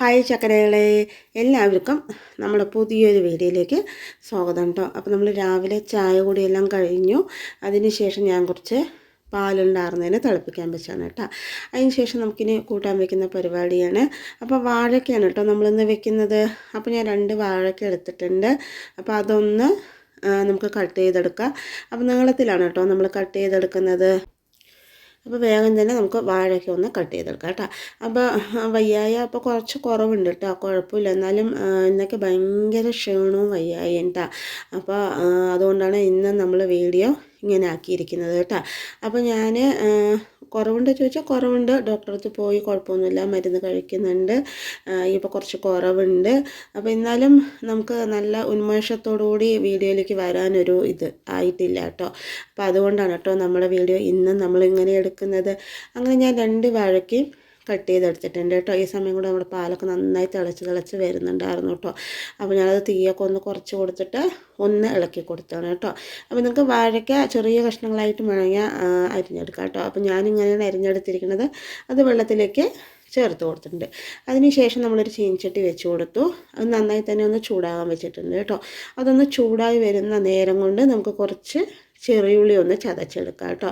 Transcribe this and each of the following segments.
Hi ചക്കരകളെ, എല്ലാവർക്കും നമ്മുടെ പുതിയൊരു വീഡിയോയിലേക്ക് സ്വാഗതം കേട്ടോ. അപ്പോൾ നമ്മൾ രാവിലെ ചായ കൂടിയെല്ലാം കഴിഞ്ഞു. അതിനുശേഷം ഞാൻ കുറച്ച് പാലുണ്ടായിരുന്നതിന് തിളപ്പിക്കാൻ വെച്ചാണ് കേട്ടോ. അതിന് ശേഷം നമുക്കിനി കൂട്ടാൻ വെക്കുന്ന പരിപാടിയാണ്. അപ്പോൾ വാഴയ്ക്കാണ് കേട്ടോ നമ്മളിന്ന് വെക്കുന്നത്. അപ്പോൾ ഞാൻ 2 വാഴയ്ക്ക എടുത്തിട്ടുണ്ട്. അപ്പോൾ അതൊന്ന് നമുക്ക് കട്ട് ചെയ്തെടുക്കാം. അപ്പോൾ നീളത്തിലാണ് കേട്ടോ നമ്മൾ കട്ട് ചെയ്തെടുക്കുന്നത്. അപ്പോൾ വേഗം തന്നെ നമുക്ക് വാഴയ്ക്ക ഒന്ന് കട്ട് ചെയ്തെടുക്കാം കേട്ടോ. അപ്പോൾ വയ്യായ അപ്പോൾ കുറച്ച് കുറവുണ്ട് കേട്ടോ, കുഴപ്പമില്ല. എന്നാലും ഇന്നൊക്കെ ഭയങ്കര ക്ഷീണവും വയ്യായും കേട്ടോ. അപ്പോൾ അതുകൊണ്ടാണ് ഇന്ന് നമ്മൾ വീഡിയോ ഇങ്ങനെ ആക്കിയിരിക്കുന്നത് കേട്ടോ. അപ്പോൾ ഞാൻ കുറവുണ്ട് ചോദിച്ചാൽ കുറവുണ്ട്, ഡോക്ടറെ അടുത്ത് പോയി, കുഴപ്പമൊന്നുമില്ല, മരുന്ന് കഴിക്കുന്നുണ്ട്. ഇപ്പോൾ കുറച്ച് കുറവുണ്ട്. അപ്പോൾ എന്നാലും നമുക്ക് നല്ല ഉന്മേഷത്തോടുകൂടി വീഡിയോയിലേക്ക് വരാനൊരു ഇത് ആയിട്ടില്ല കേട്ടോ. അപ്പോൾ അതുകൊണ്ടാണ് കേട്ടോ നമ്മുടെ വീഡിയോ ഇന്ന് നമ്മളിങ്ങനെ എടുക്കുന്നത്. അങ്ങനെ ഞാൻ 2 വാഴയ്ക്കയും കട്ട് ചെയ്തെടുത്തിട്ടുണ്ട് കേട്ടോ. ഈ സമയം കൂടെ നമ്മുടെ പാലൊക്കെ നന്നായി തിളച്ച് വരുന്നുണ്ടായിരുന്നു കേട്ടോ. അപ്പോൾ ഞാനത് തീയൊക്കെ ഒന്ന് കുറച്ച് കൊടുത്തിട്ട് ഒന്ന് ഇളക്കി കൊടുത്താണ് കേട്ടോ. അപ്പോൾ നിങ്ങൾക്ക് വാഴയ്ക്ക ചെറിയ കഷ്ണങ്ങളായിട്ട് വേണമെങ്കിൽ അരിഞ്ഞെടുക്കാം കേട്ടോ. അപ്പോൾ ഞാനിങ്ങനെയാണ് അരിഞ്ഞെടുത്തിരിക്കുന്നത്. അത് വെള്ളത്തിലേക്ക് ചേർത്ത് കൊടുത്തിട്ടുണ്ട്. അതിനുശേഷം നമ്മളൊരു ചീനിച്ചട്ടി വെച്ച് കൊടുത്തു. അത് നന്നായി തന്നെ ഒന്ന് ചൂടാകാൻ വെച്ചിട്ടുണ്ട് കേട്ടോ. അതൊന്ന് ചൂടായി വരുന്ന നേരം കൊണ്ട് നമുക്ക് കുറച്ച് ചെറിയുള്ളി ഒന്ന് ചതച്ചെടുക്കാം കേട്ടോ.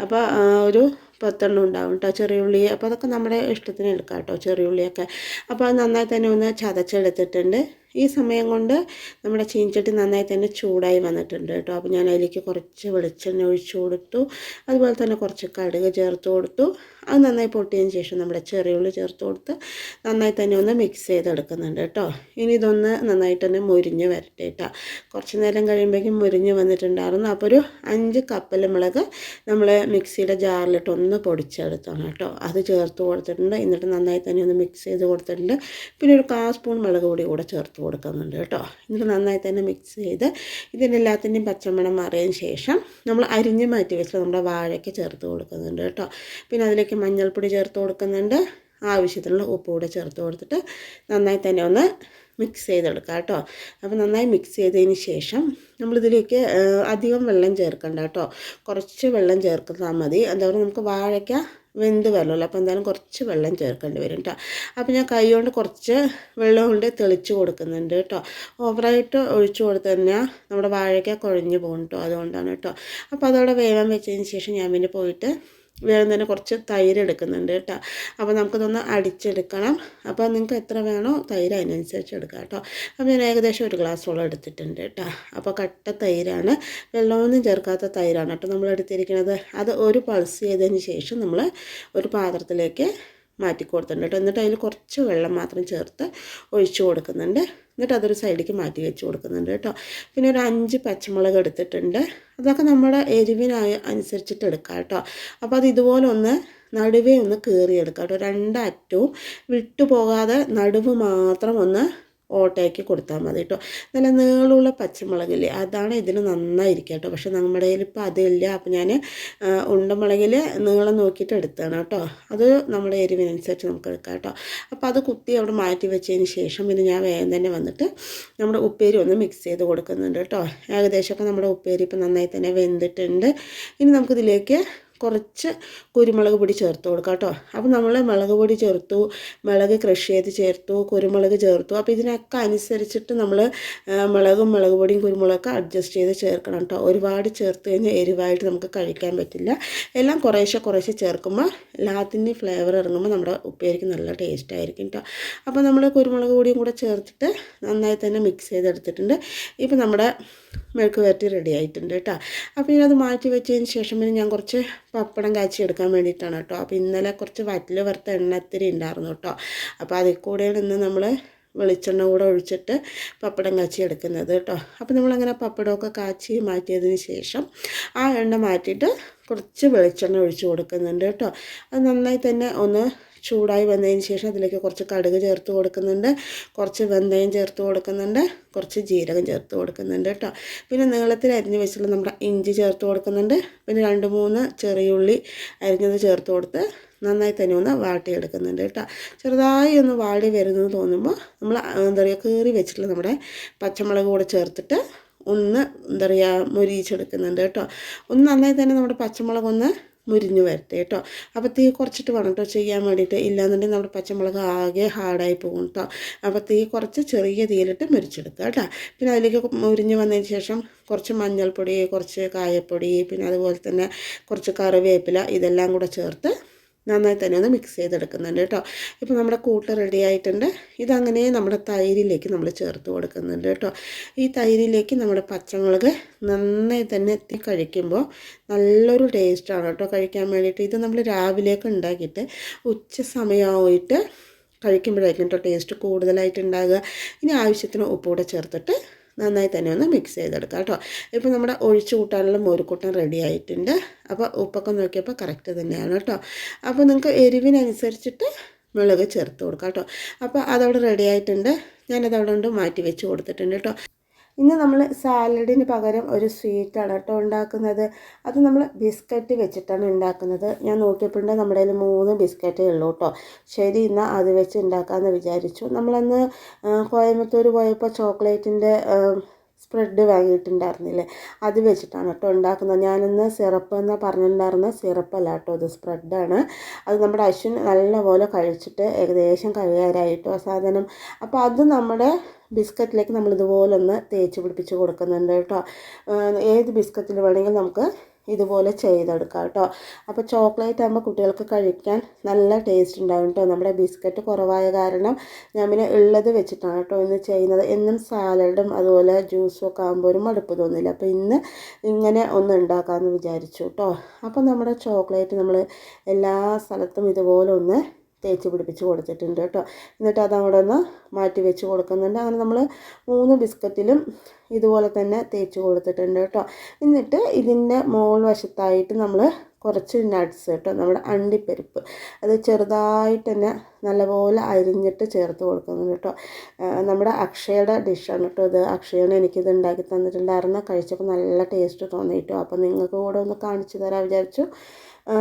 അപ്പോൾ ഒരു 10 ഉണ്ടാവും കേട്ടോ ചെറിയുള്ളി. അപ്പോൾ അതൊക്കെ നമ്മുടെ ഇഷ്ടത്തിന് എടുക്കാം കേട്ടോ ചെറിയുള്ളിയൊക്കെ. അപ്പോൾ അത് നന്നായി തന്നെ ഒന്ന് ചതച്ചെടുത്തിട്ടുണ്ട്. ഈ സമയം കൊണ്ട് നമ്മുടെ ചീനിച്ചട്ടി നന്നായി തന്നെ ചൂടായി വന്നിട്ടുണ്ട് കേട്ടോ. അപ്പോൾ ഞാൻ അതിലേക്ക് കുറച്ച് വെളിച്ചെണ്ണ ഒഴിച്ചു കൊടുത്തു. അതുപോലെ തന്നെ കുറച്ച് കടുക് ചേർത്ത് കൊടുത്തു. അത് നന്നായി പൊട്ടിയതിന് ശേഷം നമ്മുടെ ചെറിയുള്ളി ചേർത്ത് കൊടുത്ത് നന്നായി തന്നെ ഒന്ന് മിക്സ് ചെയ്തെടുക്കുന്നുണ്ട് കേട്ടോ. ഇനി ഇതൊന്ന് നന്നായിട്ട് തന്നെ മുരിഞ്ഞ് വരട്ടെ കേട്ടോ. കുറച്ച് നേരം കഴിയുമ്പോഴേക്കും മുരിഞ്ഞ് വന്നിട്ടുണ്ടായിരുന്നു. അപ്പോൾ ഒരു 5 കപ്പലമുളക് നമ്മൾ മിക്സിയുടെ ജാറിലിട്ട് ഒന്ന് പൊടിച്ചെടുത്താണ് കേട്ടോ. അത് ചേർത്ത് കൊടുത്തിട്ടുണ്ട്. എന്നിട്ട് നന്നായി തന്നെ ഒന്ന് മിക്സ് ചെയ്ത് കൊടുത്തിട്ടുണ്ട്. പിന്നെ ഒരു 1/4 സ്പൂൺ മുളക് പൊടി കൂടെ ചേർത്ത് കൊടുക്കുന്നുണ്ട് കേട്ടോ. എന്നിട്ട് നന്നായി തന്നെ മിക്സ് ചെയ്ത് ഇതിനെല്ലാത്തിൻ്റെയും പച്ചമണം മാറിയതിന് ശേഷം നമ്മൾ അരിഞ്ഞ് മാറ്റി വെച്ച് നമ്മുടെ വാഴയ്ക്ക് ചേർത്ത് കൊടുക്കുന്നുണ്ട് കേട്ടോ. പിന്നെ അതിലേക്ക് മഞ്ഞൾപ്പൊടി ചേർത്ത് കൊടുക്കുന്നുണ്ട്. ആവശ്യത്തിനുള്ള ഉപ്പ് കൂടെ ചേർത്ത് കൊടുത്തിട്ട് നന്നായി തന്നെ ഒന്ന് മിക്സ് ചെയ്തെടുക്കാം കേട്ടോ. അപ്പോൾ നന്നായി മിക്സ് ചെയ്തതിന് ശേഷം നമ്മളിതിലേക്ക് അധികം വെള്ളം ചേർക്കണ്ട കേട്ടോ. കുറച്ച് വെള്ളം ചേർത്താൽ മതി. എന്താ പറയുക, നമുക്ക് വാഴയ്ക്ക വെന്ത് വരണമല്ലോ. അപ്പോൾ എന്തായാലും കുറച്ച് വെള്ളം ചേർക്കേണ്ടി വരും കേട്ടോ. അപ്പോൾ ഞാൻ കൈ കൊണ്ട് കുറച്ച് വെള്ളം കൊണ്ട് തെളിച്ച് കൊടുക്കുന്നുണ്ട് കേട്ടോ. ഓവറായിട്ട് ഒഴിച്ചു കൊടുത്തു കഴിഞ്ഞാൽ നമ്മുടെ വാഴയ്ക്ക കുഴഞ്ഞു പോകും കേട്ടോ. അതുകൊണ്ടാണ് കേട്ടോ. അപ്പോൾ അതവിടെ വേവാൻ വെച്ചതിന് ശേഷം ഞാൻ പിന്നെ പോയിട്ട് വേഗം തന്നെ കുറച്ച് തൈര് എടുക്കുന്നുണ്ട് കേട്ടോ. അപ്പോൾ നമുക്കതൊന്ന് അടിച്ചെടുക്കണം. അപ്പോൾ നിങ്ങൾക്ക് എത്ര വേണോ തൈര് അതിനനുസരിച്ച് എടുക്കാം കേട്ടോ. അപ്പോൾ ഞാൻ ഏകദേശം 1 ഗ്ലാസ്സോളം എടുത്തിട്ടുണ്ട് കേട്ടോ. അപ്പോൾ കട്ട തൈരാണ്, വെള്ളമൊന്നും ചേർക്കാത്ത തൈരാണ് കേട്ടോ നമ്മൾ എടുത്തിരിക്കുന്നത്. അത് ഒരു പൾസ് ചെയ്തതിന് ശേഷം നമ്മൾ ഒരു പാത്രത്തിലേക്ക് മാറ്റി കൊടുത്തിട്ടുണ്ട് കേട്ടോ. എന്നിട്ട് അതിൽ കുറച്ച് വെള്ളം മാത്രം ചേർത്ത് ഒഴിച്ചു കൊടുക്കുന്നുണ്ട്. എന്നിട്ട് അതൊരു സൈഡിലേക്ക് മാറ്റി വെച്ച് കൊടുക്കുന്നുണ്ട് കേട്ടോ. പിന്നെ ഒരു 5 പച്ചമുളക് എടുത്തിട്ടുണ്ട്. അതൊക്കെ നമ്മുടെ എരിവിനായി അനുസരിച്ചിട്ട് എടുക്കാം കേട്ടോ. അപ്പോൾ അത് ഇതുപോലെ ഒന്ന് നടുവേ ഒന്ന് കീറിയെടുക്കാം കേട്ടോ. 2 അറ്റവും വിട്ടു പോകാതെ നടുവ് മാത്രം ഒന്ന് ഓട്ടയാക്കി കൊടുത്താൽ മതി കേട്ടോ. നല്ല നീളമുള്ള പച്ചമുളകില്ലേ, അതാണ് ഇതിന് നന്നായിരിക്കും കേട്ടോ. പക്ഷെ നമ്മുടെ കയ്യിൽ ഇപ്പോൾ അതില്ല. അപ്പോൾ ഞാൻ ഉണ്ടമുളകിൽ നീളം നോക്കിയിട്ട് എടുത്താണ് കേട്ടോ. അത് നമ്മുടെ എരിവിനനുസരിച്ച് നമുക്ക് എടുക്കാം കേട്ടോ. അപ്പോൾ അത് കുത്തി അവിടെ മാറ്റി വെച്ചതിന് ശേഷം പിന്നെ ഞാൻ വേഗം തന്നെ വന്നിട്ട് നമ്മുടെ ഉപ്പേരി ഒന്ന് മിക്സ് ചെയ്ത് കൊടുക്കുന്നുണ്ട് കേട്ടോ. ഏകദേശമൊക്കെ നമ്മുടെ ഉപ്പേരി ഇപ്പോൾ നന്നായി തന്നെ വെന്തിട്ടുണ്ട്. ഇനി നമുക്കിതിലേക്ക് കുറച്ച് കുരുമുളക് പൊടി ചേർത്ത് കൊടുക്കാം കേട്ടോ. അപ്പോൾ നമ്മൾ മുളക് പൊടി ചേർത്തു, മുളക് ക്രഷ് ചെയ്ത് ചേർത്തു, കുരുമുളക് ചേർത്തു. അപ്പോൾ ഇതിനൊക്കെ അനുസരിച്ചിട്ട് നമ്മൾ മുളക് പൊടിയും കുരുമുളകൊക്കെ അഡ്ജസ്റ്റ് ചെയ്ത് ചേർക്കണം കേട്ടോ. ഒരുപാട് ചേർത്ത് കഴിഞ്ഞാൽ എരിവായിട്ട് നമുക്ക് കഴിക്കാൻ പറ്റില്ല. എല്ലാം കുറേശ്ശെ ചേർക്കുമ്പോൾ എല്ലാത്തിൻ്റെയും ഫ്ലേവർ ഇറങ്ങുമ്പോൾ നമ്മുടെ ഉപ്പേരിക്ക് നല്ല ടേസ്റ്റ് ആയിരിക്കും കേട്ടോ. അപ്പോൾ നമ്മൾ കുരുമുളക് പൊടിയും കൂടെ ചേർത്തിട്ട് നന്നായി തന്നെ മിക്സ് ചെയ്തെടുത്തിട്ടുണ്ട്. ഇപ്പോൾ നമ്മുടെ മെഴുക്ക് വരട്ടി റെഡി ആയിട്ടുണ്ട് കേട്ടോ. അപ്പോൾ ഇനി മാറ്റി വെച്ചതിന് ശേഷം പിന്നെ ഞാൻ കുറച്ച് പപ്പടം കാച്ചി എടുക്കാൻ വേണ്ടിയിട്ടാണ് കേട്ടോ. അപ്പോൾ ഇന്നലെ കുറച്ച് വറ്റൽ വറുത്ത എണ്ണത്തിരി ഉണ്ടായിരുന്നു കേട്ടോ. അപ്പോൾ അതിൽ കൂടെയാണ് ഇന്ന് നമ്മൾ വെളിച്ചെണ്ണ കൂടെ ഒഴിച്ചിട്ട് പപ്പടം കാച്ചി എടുക്കുന്നത് കേട്ടോ. അപ്പോൾ നമ്മളങ്ങനെ പപ്പടമൊക്കെ കാച്ചി മാറ്റിയതിന് ശേഷം ആ എണ്ണ മാറ്റിയിട്ട് കുറച്ച് വെളിച്ചെണ്ണ ഒഴിച്ച് കൊടുക്കുന്നുണ്ട് കേട്ടോ. അത് നന്നായി തന്നെ ഒന്ന് ചൂടായി വന്നതിന് ശേഷം അതിലേക്ക് കുറച്ച് കടുക് ചേർത്ത് കൊടുക്കുന്നുണ്ട്, കുറച്ച് വെന്തയം ചേർത്ത് കൊടുക്കുന്നുണ്ട്, കുറച്ച് ജീരകം ചേർത്ത് കൊടുക്കുന്നുണ്ട് കേട്ടോ. പിന്നെ നീളത്തിൽ അരിഞ്ഞ് വെച്ചുള്ള നമ്മുടെ ഇഞ്ചി ചേർത്ത് കൊടുക്കുന്നുണ്ട്. പിന്നെ 2-3 ചെറിയുള്ളി അരിഞ്ഞത് ചേർത്ത് കൊടുത്ത് നന്നായി തന്നെ ഒന്ന് വാട്ടിയെടുക്കുന്നുണ്ട് കേട്ടോ. ചെറുതായി ഒന്ന് വാടി വരുന്നത് തോന്നുമ്പോൾ നമ്മൾ എന്താ പറയുക കീറി വെച്ചിട്ടുള്ള നമ്മുടെ പച്ചമുളക് കൂടെ ചേർത്തിട്ട് ഒന്ന് എന്താ പറയുക മൊരിയിച്ചെടുക്കുന്നുണ്ട് കേട്ടോ. ഒന്ന് നന്നായി തന്നെ നമ്മുടെ പച്ചമുളക് ഒന്ന് മുരിഞ്ഞ് വരട്ടെ കേട്ടോ. അപ്പോൾ തീ കുറച്ചിട്ട് വേണം കേട്ടോ ചെയ്യാൻ വേണ്ടിയിട്ട്, ഇല്ലാന്നുണ്ടെങ്കിൽ നമ്മുടെ പച്ചമുളക് ആകെ ഹാർഡായി പോകും കേട്ടോ. അപ്പോൾ തീ കുറച്ച് ചെറിയ തീയിലിട്ട് മുരിച്ചെടുക്കുക കേട്ടോ. പിന്നെ അതിലേക്ക് മുരിഞ്ഞ് വന്നതിന് ശേഷം കുറച്ച് മഞ്ഞൾപ്പൊടി, കുറച്ച് കായപ്പൊടി, പിന്നെ അതുപോലെ തന്നെ കുറച്ച് കറിവേപ്പില ഇതെല്ലാം കൂടെ ചേർത്ത് നന്നായി തന്നെ ഒന്ന് മിക്സ് ചെയ്തെടുക്കുന്നുണ്ട് കേട്ടോ. ഇപ്പോൾ നമ്മുടെ കൂട്ട് റെഡി ആയിട്ടുണ്ട്. ഇതങ്ങനെ നമ്മുടെ തൈരിലേക്ക് നമ്മൾ ചേർത്ത് കൊടുക്കുന്നുണ്ട് കേട്ടോ. ഈ തൈരിലേക്ക് നമ്മുടെ പച്ചമുളക് നന്നായി തന്നെ എത്തി കഴിക്കുമ്പോൾ നല്ലൊരു ടേസ്റ്റാണ് കേട്ടോ കഴിക്കാൻ വേണ്ടിയിട്ട്. ഇത് നമ്മൾ രാവിലെയൊക്കെ ഉണ്ടാക്കിയിട്ട് ഉച്ച സമയമായിട്ട് കഴിക്കുമ്പോഴായിരിക്കും കേട്ടോ ടേസ്റ്റ് കൂടുതലായിട്ട് ഉണ്ടാകുക. ഇനി ആവശ്യത്തിന് ഉപ്പൂടെ ചേർത്തിട്ട് നന്നായി തന്നെ ഒന്ന് മിക്സ് ചെയ്തെടുക്കാം കേട്ടോ. ഇപ്പോൾ നമ്മുടെ ഒഴിച്ച് കൂട്ടാനുള്ള മോരുകൂട്ടൻ റെഡി ആയിട്ടുണ്ട്. അപ്പോൾ ഉപ്പൊക്കെ നോക്കിയപ്പോൾ കറക്റ്റ് തന്നെയാണ് കേട്ടോ. അപ്പോൾ നിങ്ങൾക്ക് എരിവിനനുസരിച്ചിട്ട് മുളക് ചേർത്ത് കൊടുക്കാം കേട്ടോ. അപ്പോൾ അതവിടെ റെഡി ആയിട്ടുണ്ട്. ഞാനത് അവിടെ കൊണ്ട് മാറ്റി വെച്ച് കൊടുത്തിട്ടുണ്ട് കേട്ടോ. ഇന്ന് നമ്മൾ സാലഡിന് പകരം ഒരു സ്വീറ്റാണ് കേട്ടോ ഉണ്ടാക്കുന്നത്. അത് നമ്മൾ ബിസ്ക്കറ്റ് വെച്ചിട്ടാണ് ഉണ്ടാക്കുന്നത്. ഞാൻ നോക്കിയപ്പോഴുണ്ട് നമ്മുടെ കയ്യിൽ 3 ബിസ്ക്കറ്റേ ഉള്ളൂ കേട്ടോ. ശരി, എന്നാൽ അത് വെച്ച് ഉണ്ടാക്കാമെന്ന് വിചാരിച്ചു. നമ്മളന്ന് കോയമ്പത്തൂർ പോയപ്പോൾ ചോക്ലേറ്റിൻ്റെ സ്പ്രെഡ് വാങ്ങിയിട്ടുണ്ടായിരുന്നില്ലേ, അത് വെച്ചിട്ടാണ് കേട്ടോ ഉണ്ടാക്കുന്നത്. ഞാനിന്ന് സിറപ്പ് എന്നാണ് പറഞ്ഞിട്ടുണ്ടായിരുന്നത്. സിറപ്പല്ല കേട്ടോ, ഇത് സ്പ്രെഡാണ്. അത് നമ്മുടെ അശ്വിൻ നല്ലപോലെ കഴിച്ചിട്ട് ഏകദേശം കഴിയാറായിട്ടോ സാധനം. അപ്പോൾ അത് നമ്മുടെ ബിസ്ക്കറ്റിലേക്ക് നമ്മൾ ഇതുപോലെ ഒന്ന് തേച്ച് പിടിപ്പിച്ച് കൊടുക്കുന്നുണ്ട് കേട്ടോ. ഏത് ബിസ്ക്കറ്റിൽ വേണമെങ്കിൽ നമുക്ക് ഇതുപോലെ ചെയ്തെടുക്കാം കേട്ടോ. അപ്പോൾ ചോക്ലേറ്റ് ആകുമ്പോൾ കുട്ടികൾക്ക് കഴിക്കാൻ നല്ല ടേസ്റ്റ് ഉണ്ടാകും കേട്ടോ. നമ്മുടെ ബിസ്ക്കറ്റ് കുറവായ കാരണം ഞാൻ പിന്നെ ഉള്ളത് വെച്ചിട്ടാണ് കേട്ടോ ഇന്ന് ചെയ്യുന്നത്. എന്നും സാലഡും അതുപോലെ ജ്യൂസും ഒക്കെ ആകുമ്പോൾ ഒരു മടുപ്പ് തോന്നില്ല. അപ്പോൾ ഇന്ന് ഇങ്ങനെ ഒന്ന് ഉണ്ടാക്കാമെന്ന് വിചാരിച്ചു കേട്ടോ. അപ്പോൾ നമ്മുടെ ചോക്ലേറ്റ് നമ്മൾ എല്ലാ സ്ഥലത്തും ഇതുപോലെ ഒന്ന് തേച്ച് പിടിപ്പിച്ച് കൊടുത്തിട്ടുണ്ട് കേട്ടോ. എന്നിട്ട് അതവിടെ ഒന്ന് മാറ്റി വെച്ച് കൊടുക്കുന്നുണ്ട്. അങ്ങനെ നമ്മൾ 3 ബിസ്ക്കറ്റിലും ഇതുപോലെ തന്നെ തേച്ച് കൊടുത്തിട്ടുണ്ട് കേട്ടോ. എന്നിട്ട് ഇതിൻ്റെ മോൾ വശത്തായിട്ട് നമ്മൾ കുറച്ച് നട്ട്സ് കേട്ടോ, നമ്മുടെ അണ്ടിപ്പരിപ്പ് അത് ചെറുതായിട്ട് തന്നെ നല്ലപോലെ അരിഞ്ഞിട്ട് ചേർത്ത് കൊടുക്കുന്നുണ്ട് കേട്ടോ. നമ്മുടെ അക്ഷയുടെ ഡിഷാണ് കേട്ടോ ഇത്. അക്ഷയാണ് എനിക്കിത് ഉണ്ടാക്കി തന്നിട്ടുണ്ടായിരുന്നു. കഴിച്ചപ്പോൾ നല്ല ടേസ്റ്റ് തോന്നി കേട്ടോ. അപ്പോൾ നിങ്ങൾക്ക് കൂടെ ഒന്ന് കാണിച്ചു തരാൻ വിചാരിച്ചു.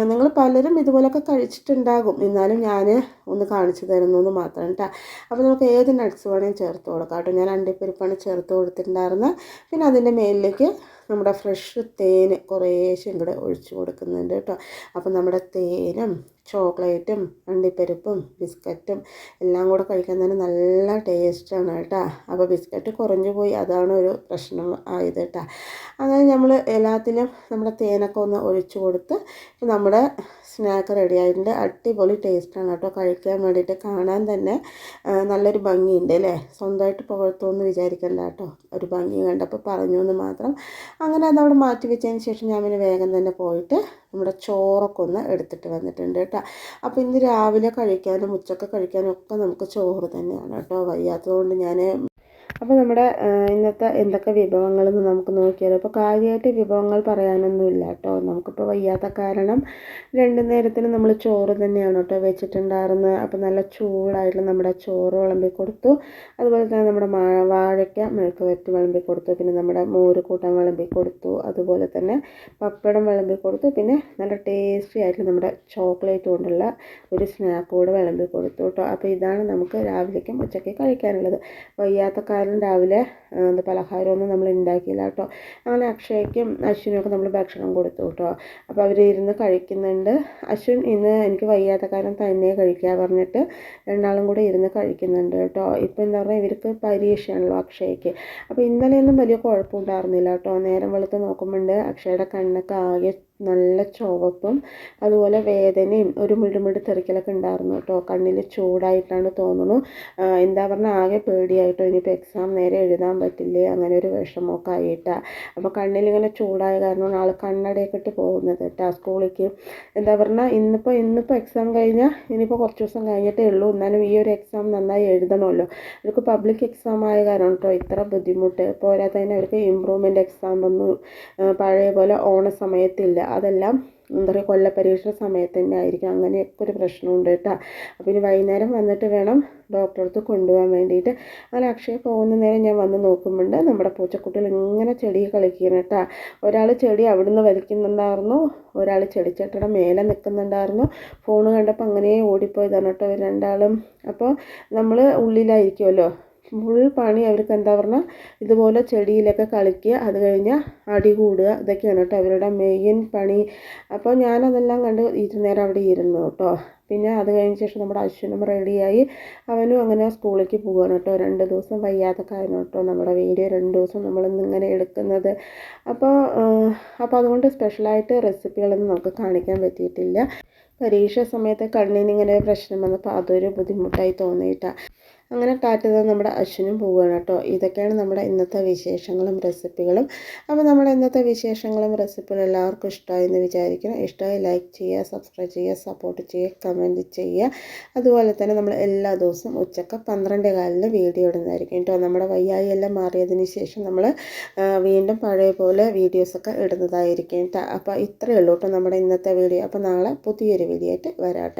നിങ്ങൾ പലരും ഇതുപോലൊക്കെ കഴിച്ചിട്ടുണ്ടാകും, എന്നാലും ഞാൻ ഒന്ന് കാണിച്ചു തരുന്നു മാത്രം കേട്ടോ. അപ്പോൾ നമുക്ക് ഏത് നട്ട്സ് വേണമെങ്കിൽ ചേർത്ത് കൊടുക്കാം കേട്ടോ. ഞാൻ അണ്ടിപ്പരിപ്പാണ് ചേർത്ത് കൊടുത്തിട്ടുണ്ടായിരുന്നത്. പിന്നെ അതിൻ്റെ മേലിലേക്ക് നമ്മുടെ ഫ്രഷ് തേൻ കുറേശ്ശെ കൂടെ ഒഴിച്ച് കൊടുക്കുന്നുണ്ട് കേട്ടോ. അപ്പോൾ നമ്മുടെ തേനും ചോക്ലേറ്റും അണ്ടിപ്പരിപ്പും ബിസ്ക്കറ്റും എല്ലാം കൂടെ കഴിക്കാൻ തന്നെ നല്ല ടേസ്റ്റാണ് കേട്ടോ. അപ്പോൾ ബിസ്ക്കറ്റ് കുറഞ്ഞു പോയി, അതാണ് ഒരു പ്രശ്നം ആയത് കേട്ടോ. അങ്ങനെ നമ്മൾ എല്ലാത്തിലും നമ്മുടെ തേനൊക്കെ ഒന്ന് ഒഴിച്ച് കൊടുത്ത് നമ്മുടെ സ്നാക്ക് റെഡി ആയിട്ടുണ്ട്. അടിപൊളി ടേസ്റ്റാണ് കേട്ടോ കഴിക്കാൻ വേണ്ടിയിട്ട്. കാണാൻ തന്നെ നല്ലൊരു ഭംഗിയുണ്ട് അല്ലേ. സ്വന്തമായിട്ട് പുകഴ്ത്തുമെന്ന് വിചാരിക്കണ്ട കേട്ടോ, ഒരു ഭംഗി കണ്ടപ്പോൾ പറഞ്ഞു എന്ന് മാത്രം. അങ്ങനെ അതവിടെ മാറ്റി വെച്ചതിന് ശേഷം ഞാൻ പിന്നെ വേഗം തന്നെ പോയിട്ട് നമ്മുടെ ചോറൊക്കെ ഒന്ന് എടുത്തിട്ട് വന്നിട്ടുണ്ട് കേട്ടോ. അപ്പോൾ ഇന്ന് രാവിലെ കഴിക്കാനും ഉച്ചക്ക് കഴിക്കാനും ഒക്കെ നമുക്ക് ചോറ് തന്നെയാണ് കേട്ടോ. വയ്യാത്തതുകൊണ്ട് ഞാൻ അപ്പോൾ നമ്മുടെ ഇന്നത്തെ എന്തൊക്കെ വിഭവങ്ങളെന്ന് നമുക്ക് നോക്കിയാലോ. അപ്പോൾ കാര്യമായിട്ട് വിഭവങ്ങൾ പറയാനൊന്നുമില്ല കേട്ടോ. നമുക്കിപ്പോൾ വയ്യാത്ത കാരണം 2 നേരത്തിന് നമ്മൾ ചോറ് തന്നെയാണ് കേട്ടോ വെച്ചിട്ടുണ്ടായിരുന്നത്. അപ്പോൾ നല്ല ചൂടായിട്ട് നമ്മുടെ ചോറ് വിളമ്പി കൊടുത്തു. അതുപോലെ തന്നെ നമ്മുടെ വാഴയ്ക്ക മെഴുക്ക് വരട്ടി വിളമ്പി കൊടുത്തു. പിന്നെ നമ്മുടെ മോര് കൂട്ടാൻ വിളമ്പി കൊടുത്തു. അതുപോലെ തന്നെ പപ്പടം വിളമ്പി കൊടുത്തു. പിന്നെ നല്ല ടേസ്റ്റി ആയിട്ട് നമ്മുടെ ചോക്ലേറ്റ് കൊണ്ടുള്ള ഒരു സ്നാക്ക് കൂടെ വിളമ്പി കൊടുത്തു കേട്ടോ. അപ്പോൾ ഇതാണ് നമുക്ക് രാവിലേക്കും ഉച്ചയ്ക്ക് കഴിക്കാനുള്ളത്. വയ്യാത്ത കാരണം രാവിലെ പലഹാരമൊന്നും നമ്മൾ ഉണ്ടാക്കിയില്ല കേട്ടോ. അങ്ങനെ അക്ഷയ്ക്കും അശ്വിനൊക്കെ നമ്മൾ ഭക്ഷണം കൊടുത്തു കേട്ടോ. അപ്പോൾ അവർ ഇരുന്ന് കഴിക്കുന്നുണ്ട്. അശ്വിൻ ഇന്ന് എനിക്ക് വയ്യാത്ത കാരണം തന്നെ കഴിക്കാൻ പറഞ്ഞിട്ട് 2 കൂടെ ഇരുന്ന് കഴിക്കുന്നുണ്ട് കേട്ടോ. ഇപ്പോൾ എന്താ പറയുക, ഇവർക്ക് പരീക്ഷയാണല്ലോ അക്ഷയ്ക്ക്. അപ്പോൾ ഇന്നലെയൊന്നും വലിയ കുഴപ്പമുണ്ടായിരുന്നില്ല കേട്ടോ. നേരം വെളുത്ത് നോക്കുമ്പോണ്ട് അക്ഷയുടെ കണ്ണൊക്കെ ആകെ നല്ല ചുവപ്പും അതുപോലെ വേദനയും ഒരു മിടുമിട് തെറിക്കലൊക്കെ ഉണ്ടായിരുന്നു കേട്ടോ. കണ്ണിൽ ചൂടായിട്ടാണ് തോന്നുന്നു. എന്താ പറഞ്ഞാൽ ആകെ പേടിയായിട്ടോ, ഇനിയിപ്പോൾ എക്സാം നേരെ എഴുതാൻ പറ്റില്ലേ അങ്ങനെ ഒരു വിഷമമൊക്കെ ആയിട്ടാണ്. അപ്പോൾ കണ്ണിലിങ്ങനെ ചൂടായ കാരണമാണ് ആൾ കണ്ണടയൊക്കെ ഇട്ട് പോകുന്നത് കേട്ടോ സ്കൂളിലേക്ക്. എന്താ പറഞ്ഞാൽ ഇന്നിപ്പോൾ എക്സാം കഴിഞ്ഞാൽ ഇനിയിപ്പോൾ കുറച്ച് ദിവസം കഴിഞ്ഞിട്ടേ ഉള്ളൂ. എന്നാലും ഈ ഒരു എക്സാം നന്നായി എഴുതണമല്ലോ. അവർക്ക് പബ്ലിക് എക്സാം ആയ കാരണം കേട്ടോ ഇത്ര ബുദ്ധിമുട്ട്. പോരാത്തതിന് അവർക്ക് ഇമ്പ്രൂവ്മെൻറ്റ് എക്സാം ഒന്നും പഴയ പോലെ ഓണ സമയത്തില്ല. അതെല്ലാം എന്താ പറയുക കൊല്ലപ്പരീക്ഷ സമയത്ത് തന്നെ ആയിരിക്കും. അങ്ങനെയൊക്കെ ഒരു പ്രശ്നമുണ്ട് കേട്ടോ. അപ്പോൾ ഇനി വൈകുന്നേരം വന്നിട്ട് വേണം ഡോക്ടറെ അടുത്ത് കൊണ്ടുപോകാൻ വേണ്ടിയിട്ട്. അങ്ങനെ അക്ഷയ പോകുന്ന നേരം ഞാൻ വന്ന് നോക്കുമ്പോണ്ട് നമ്മുടെ പൂച്ചക്കുട്ടികൾ ഇങ്ങനെ ചെടി കളിക്കണം കേട്ടോ. ഒരാൾ ചെടി അവിടുന്ന് വലിക്കുന്നുണ്ടായിരുന്നു, ഒരാൾ ചെടിച്ചട്ടയുടെ മേലെ നിൽക്കുന്നുണ്ടായിരുന്നു. ഫോണ് കണ്ടപ്പോൾ അങ്ങനെ ഓടിപ്പോയതാണ് കേട്ടോ ഇവർ 2 ആളും. അപ്പോൾ നമ്മൾ ഉള്ളിലായിരിക്കുമല്ലോ ഫുൾ പണി അവർക്ക് എന്താ പറഞ്ഞാൽ ഇതുപോലെ ചെടിയിലൊക്കെ കളിക്കുക, അത് കഴിഞ്ഞാൽ അടി കൂടുക, ഇതൊക്കെയാണ് കേട്ടോ അവരുടെ മെയിൻ പണി. അപ്പോൾ ഞാനതെല്ലാം കണ്ട് നേരം അവിടെ ഇരുന്നു കേട്ടോ. പിന്നെ അത് കഴിഞ്ഞ ശേഷം നമ്മുടെ അശ്വിനും റെഡിയായി, അവനും അങ്ങനെ സ്കൂളിലേക്ക് പോവുകയാണ് കേട്ടോ. 2 ദിവസം വയ്യാതൊക്കെ ആയിരുന്നു കേട്ടോ നമ്മുടെ വീഡിയോ 2 ദിവസം നമ്മളിന്നിങ്ങനെ എടുക്കുന്നത്. അപ്പോൾ അതുകൊണ്ട് സ്പെഷ്യലായിട്ട് റെസിപ്പികളൊന്നും നമുക്ക് കാണിക്കാൻ പറ്റിയിട്ടില്ല. പരീക്ഷ സമയത്ത് കണ്ണിനിങ്ങനെ പ്രശ്നം വന്നപ്പോൾ അതൊരു ബുദ്ധിമുട്ടായി തോന്നിയിട്ടാണ്. അങ്ങനെ ടാറ്റ നമ്മുടെ അശ്വിനും പോവുകയാണ് കേട്ടോ. ഇതൊക്കെയാണ് നമ്മുടെ ഇന്നത്തെ വിശേഷങ്ങളും റെസിപ്പികളും. അപ്പോൾ നമ്മുടെ ഇന്നത്തെ വിശേഷങ്ങളും റെസിപ്പികളും എല്ലാവർക്കും ഇഷ്ടമായി എന്ന് വിചാരിക്കണം. ഇഷ്ടമായി ലൈക്ക് ചെയ്യുക, സബ്സ്ക്രൈബ് ചെയ്യുക, സപ്പോർട്ട് ചെയ്യുക, കമൻറ്റ് ചെയ്യുക. അതുപോലെ തന്നെ നമ്മൾ എല്ലാ ദിവസവും ഉച്ചക്ക് 12:15 വീഡിയോ ഇടുന്നതായിരിക്കും കേട്ടോ. നമ്മുടെ വയ്യായി എല്ലാം മാറിയതിന് ശേഷം നമ്മൾ വീണ്ടും പഴയ പോലെ വീഡിയോസൊക്കെ ഇടുന്നതായിരിക്കും കേട്ടോ. അപ്പോൾ ഇത്രയേ ഉള്ളൂ കേട്ടോ നമ്മുടെ ഇന്നത്തെ വീഡിയോ. അപ്പോൾ നാളെ പുതിയൊരു വീഡിയോ ആയിട്ട് വരാം കേട്ടോ.